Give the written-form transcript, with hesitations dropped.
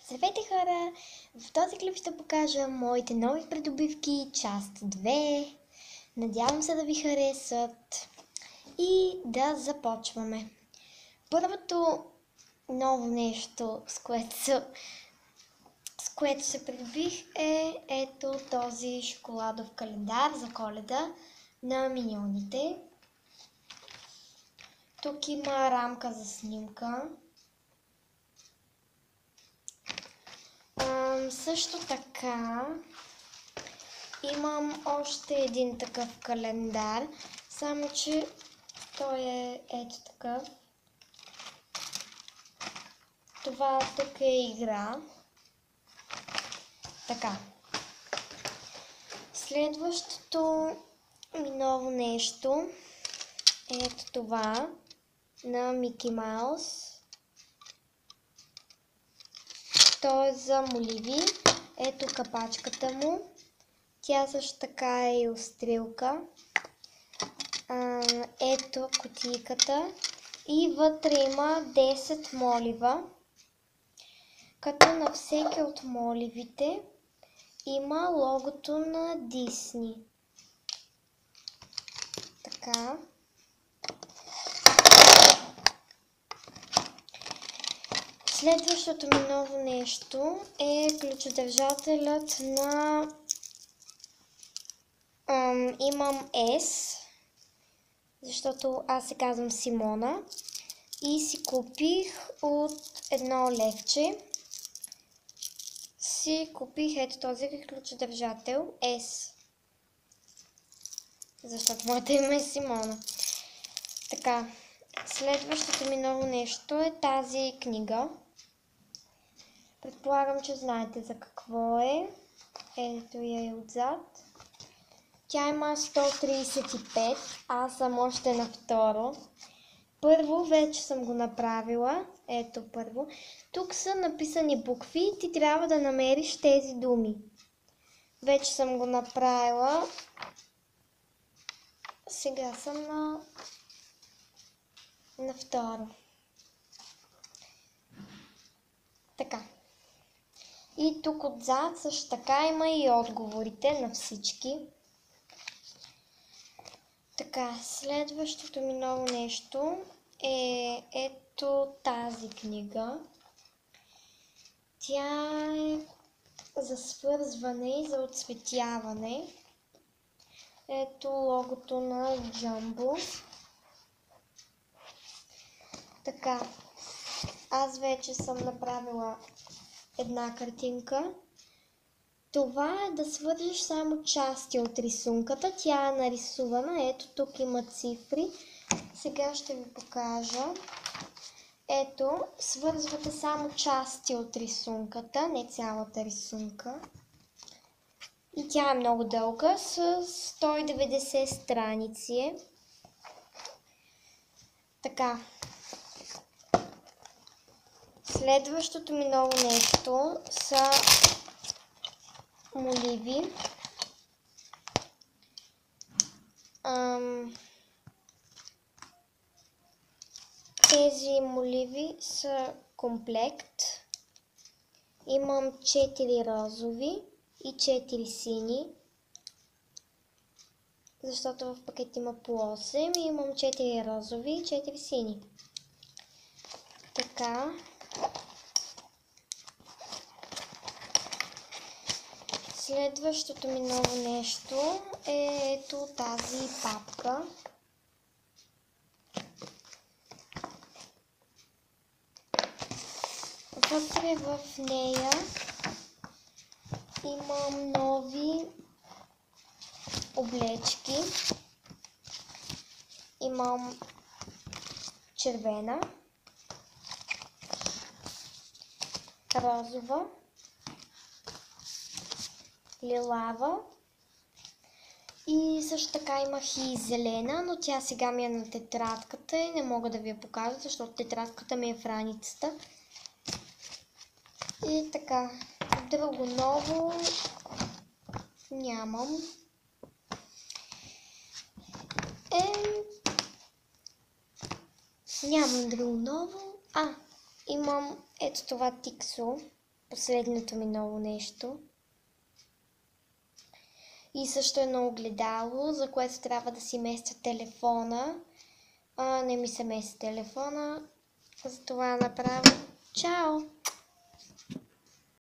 Здравейте хора! В този клип ще покажа моите нови придобивки, част 2. Надявам се да ви харесат и да започваме. Първото ново нещо, с което се придобих е ето този шоколадов календар за Коледа на Миньоните. Тук има рамка за снимка. Също така имам още един такъв календар, само че той е ето такъв. Това тук е игра. Така. Следващото ми ново нещо е ето това на Мики Маус. То е за моливи. Ето капачката му. Тя също така е и острилка. Ето кутийката. И вътре има 10 молива. Като на всеки от моливите има логото на Дисни. Така. Следващото ми ново нещо е ключодържателят на имам S, защото аз се казвам Симона и си купих от едно левче. Си купих ето този ключодържател S, защото моето име е Симона. Така. Следващото ми ново нещо е тази книга. Предполагам, че знаете за какво е. Ето я е отзад. Тя има 135. Аз съм още на второ. Първо вече съм го направила. Ето първо. Тук са написани букви и ти трябва да намериш тези думи. Вече съм го направила. Сега съм на второ. Така. И тук отзад също така има и отговорите на всички. Така, следващото ми ново нещо е ето тази книга. Тя е за свързване и за отцветяване. Ето логото на Jumbo. Така, аз вече съм направила една картинка. Това е да свържеш само части от рисунката. Тя е нарисувана. Ето тук има цифри. Сега ще ви покажа. Ето, свързвате само части от рисунката, не цялата рисунка. И тя е много дълга, с 190 страници. Така. Следващото ми ново нещо са моливи. Тези моливи са комплект. Имам 4 розови и 4 сини. Защото в пакет има по 8 и имам 4 розови и 4 сини. Така. Следващото ми ново нещо е ето тази папка. Вътре в нея имам нови облечки. Имам червена, розова, лилава и също така имах и зелена, но тя сега ми е на тетрадката и не мога да ви я покажа, защото тетрадката ми е в раницата. И така, друго ново нямам. Нямам друго ново. Имам ето това тиксо. последното ми ново нещо. И също едно огледало, за което трябва да си местя телефона. Не ми се мести телефона, затова направя. Чао!